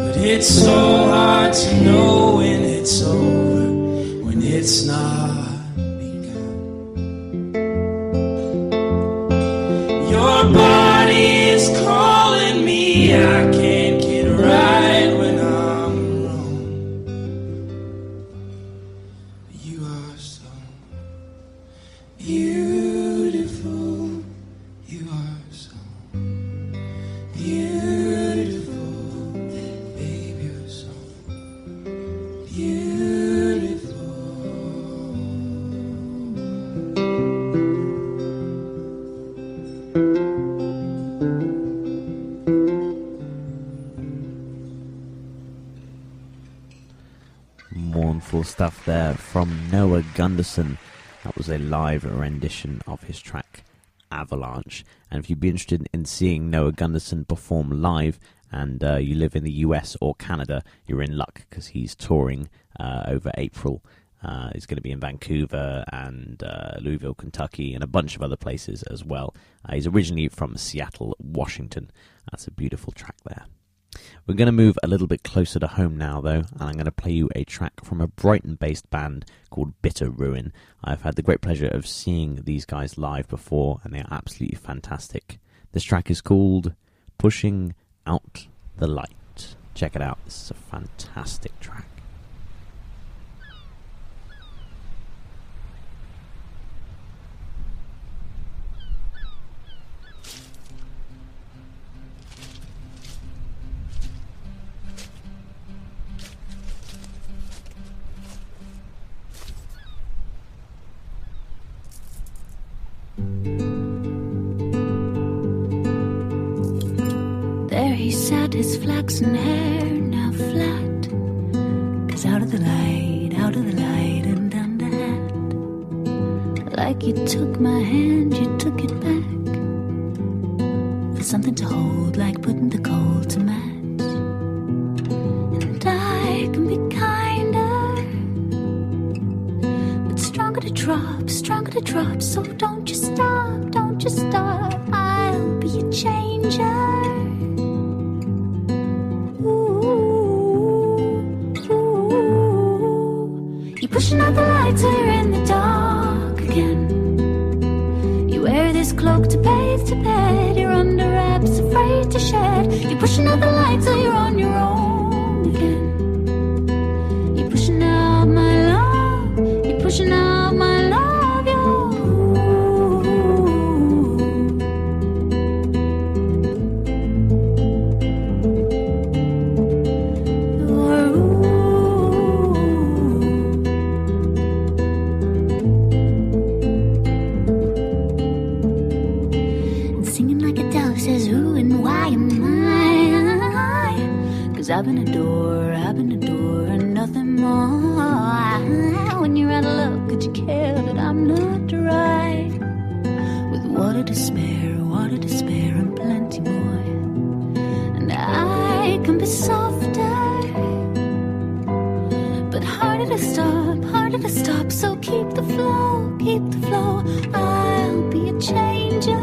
But it's so hard to know when it's over, when it's not begun. Your body is calling me, I can't get right when I'm wrong. You are so beautiful, you are so beautiful, babe, you're so beautiful. Mournful stuff there from Noah Gundersen. That was a live rendition of his track Avalanche. And if you'd be interested in seeing Noah Gundersen perform live and you live in the US or Canada, you're in luck because he's touring over April. He's going to be in Vancouver and Louisville, Kentucky, and a bunch of other places as well. He's originally from Seattle, Washington. That's a beautiful track there. We're going to move a little bit closer to home now, though, and I'm going to play you a track from a Brighton-based band called Bitter Ruin. I've had the great pleasure of seeing these guys live before, and they are absolutely fantastic. This track is called Pushing Out the Light. Check it out. This is a fantastic track. There he sat, his flaxen hair now flat, 'cause out of the light and under hand. Like you took my hand, you took it back, for something to hold, like putting the coal to match. And I can be kinder, but stronger to drop, so don't you stop, I'll be a changer. Pushing out the lights, so you're in the dark again. You wear this cloak to bathe to bed. You're under wraps, afraid to shed. You're pushing out the lights, so you're on your own again. You're pushing out my love. You're pushing out my love. I've been a door, and nothing more. When you're out of love, could you care that I'm not right? With water to spare, and plenty more. And I can be softer, but harder to stop. So keep the flow. I'll be a changer.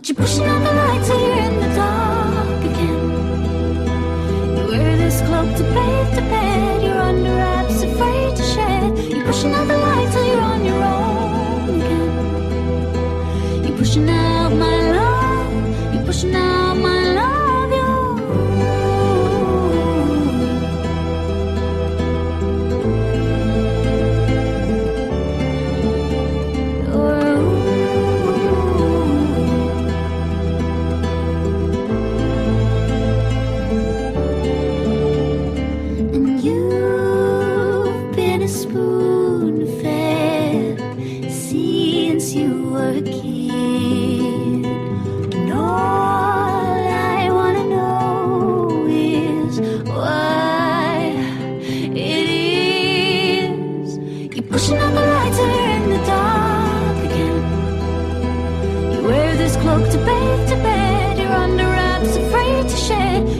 You're pushing out the lights, so you're in the dark again. You wear this cloak to bathe to bed. You're under wraps, afraid to shed. You're pushing out the lights, so you're on your own again. You're pushing out my love. You're pushing out my love.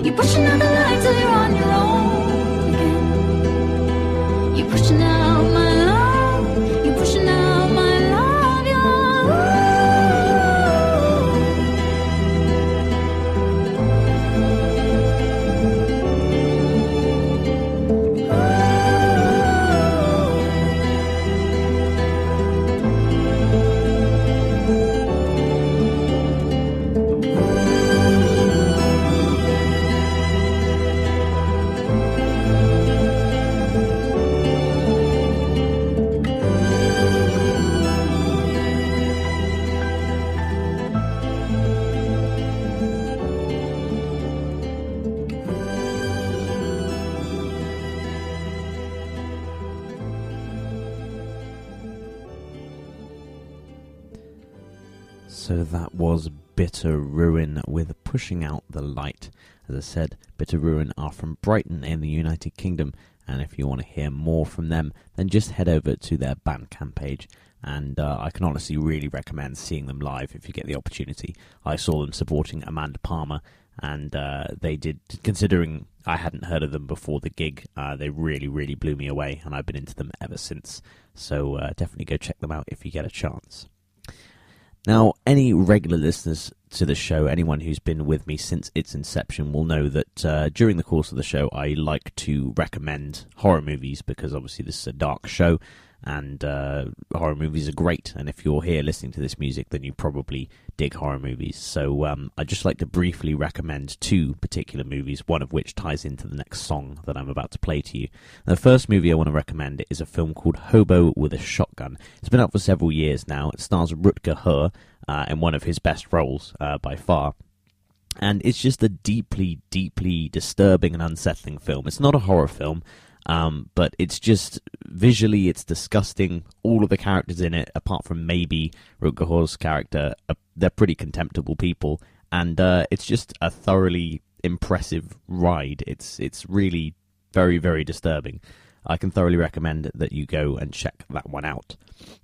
You're pushing out the lights, so you're on your own again. You're pushing out my love. You're pushing out my love. You're So that was Bitter Ruin with Pushing Out the Light. As I said, Bitter Ruin are from Brighton in the United Kingdom, and if you want to hear more from them, then just head over to their Bandcamp page, and I can honestly really recommend seeing them live if you get the opportunity. I saw them supporting Amanda Palmer, and they did, considering I hadn't heard of them before the gig, they really, really blew me away, and I've been into them ever since. So definitely go check them out if you get a chance. Now, any regular listeners to the show, anyone who's been with me since its inception, will know that during the course of the show I like to recommend horror movies, because obviously this is a dark show, and horror movies are great, and if you're here listening to this music, then you probably dig horror movies. So I'd just like to briefly recommend two particular movies, one of which ties into the next song that I'm about to play to you. The first movie I want to recommend is a film called Hobo with a Shotgun. It's been out for several years now. It stars Rutger Hauer in one of his best roles by far. And it's just a deeply, deeply disturbing and unsettling film. It's not a horror film, but it's just, visually, it's disgusting. All of the characters in it, apart from maybe Rutger Hauer's character, they're pretty contemptible people. And it's just a thoroughly impressive ride. It's really very, very disturbing. I can thoroughly recommend that you go and check that one out.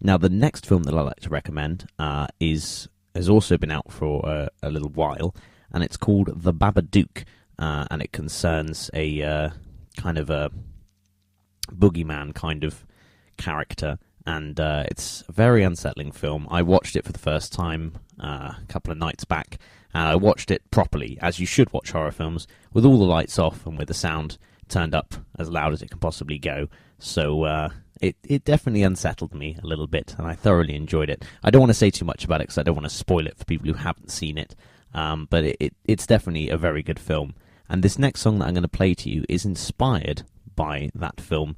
Now, the next film that I'd like to recommend has also been out for a little while, and it's called The Babadook, and it concerns a kind of a boogeyman kind of character, and it's a very unsettling film. I watched it for the first time a couple of nights back, and I watched it properly, as you should watch horror films, with all the lights off and with the sound turned up as loud as it can possibly go. So it definitely unsettled me a little bit, and I thoroughly enjoyed it. I don't want to say too much about it because I don't want to spoil it for people who haven't seen it, but it's definitely a very good film. And this next song that I'm going to play to you is inspired by that film.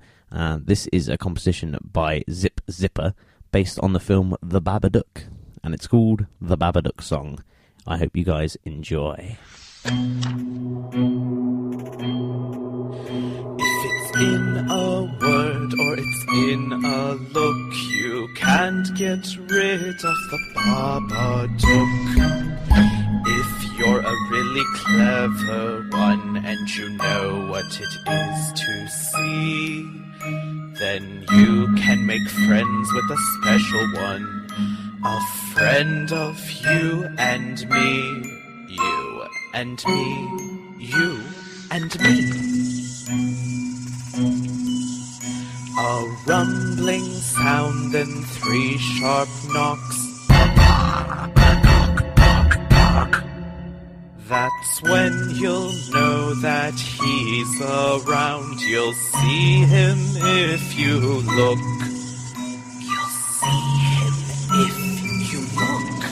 This is a composition by Zip Zipper based on the film The Babadook, and it's called The Babadook Song. I hope you guys enjoy. If it's in a word or it's in a look, you can't get rid of the Babadook. If you're a really clever one and you know what it is to see, then you can make friends with a special one, a friend of you and me, you and me, you and me. A rumbling sound and 3 sharp knocks. That's when you'll know that he's around. You'll see him if you look. You'll see him if you look.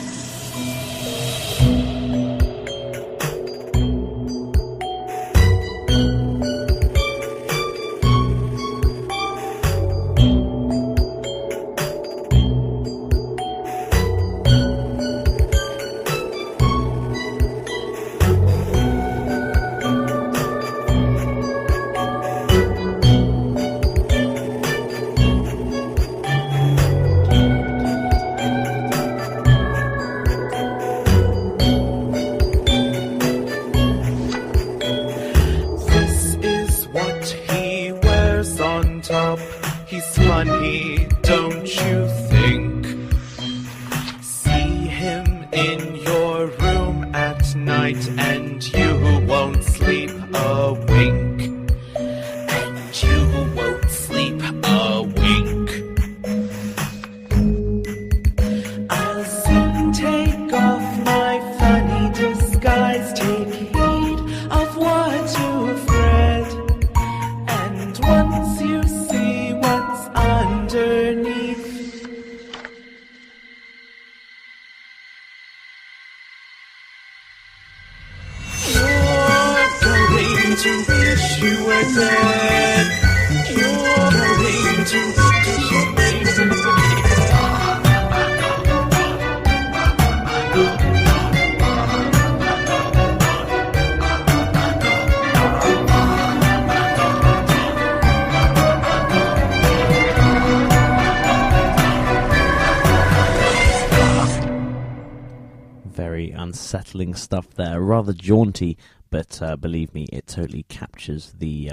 very unsettling stuff there. Rather jaunty, but believe me, it totally captures the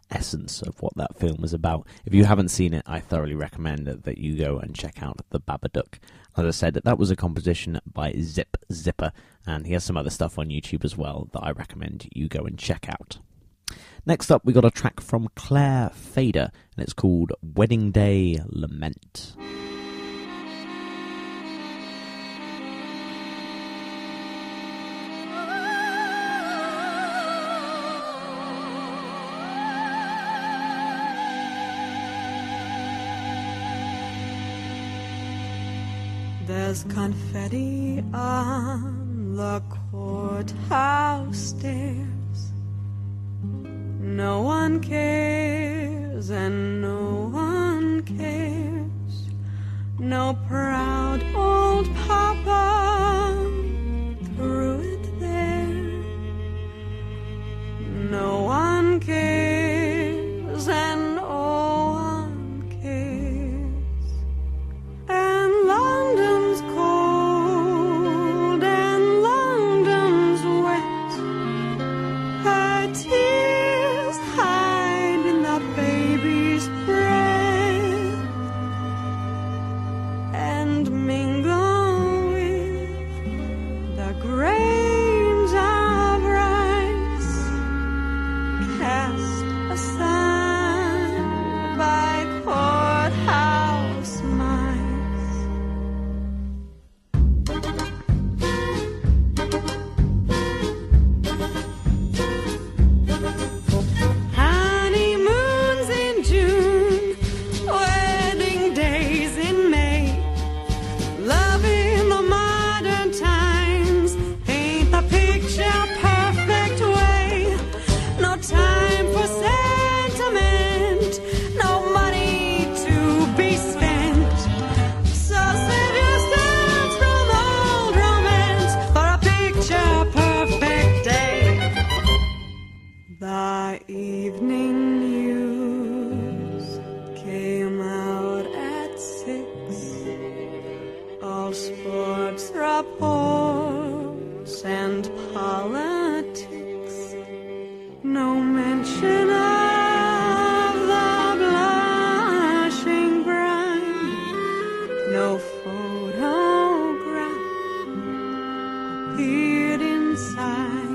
essence of what that film is about. If you haven't seen it, I thoroughly recommend that you go and check out The Babadook. As I said, that was a composition by Zip Zipper, and he has some other stuff on YouTube as well that I recommend you go and check out. Next up, we got a track from Clare Fader, and it's called Wedding Day Lament. There's confetti on the courthouse stairs. No one cares and no one cares. No proud old papa threw it there. No one cares and no one cares. And London's cold and London's wet. Her tears hide in the baby's breath and mingle with the grains of rice cast aside by courthouse mice. Honeymoons in June, wedding days in May. Love in the modern times, paint the picture perfect way. No time for sentiment, no money to be spent. So save your distance from old romance for a picture perfect day. The evening news came out at 6. All sports reports and politics. No mention of the blushing bride. No photograph appeared inside.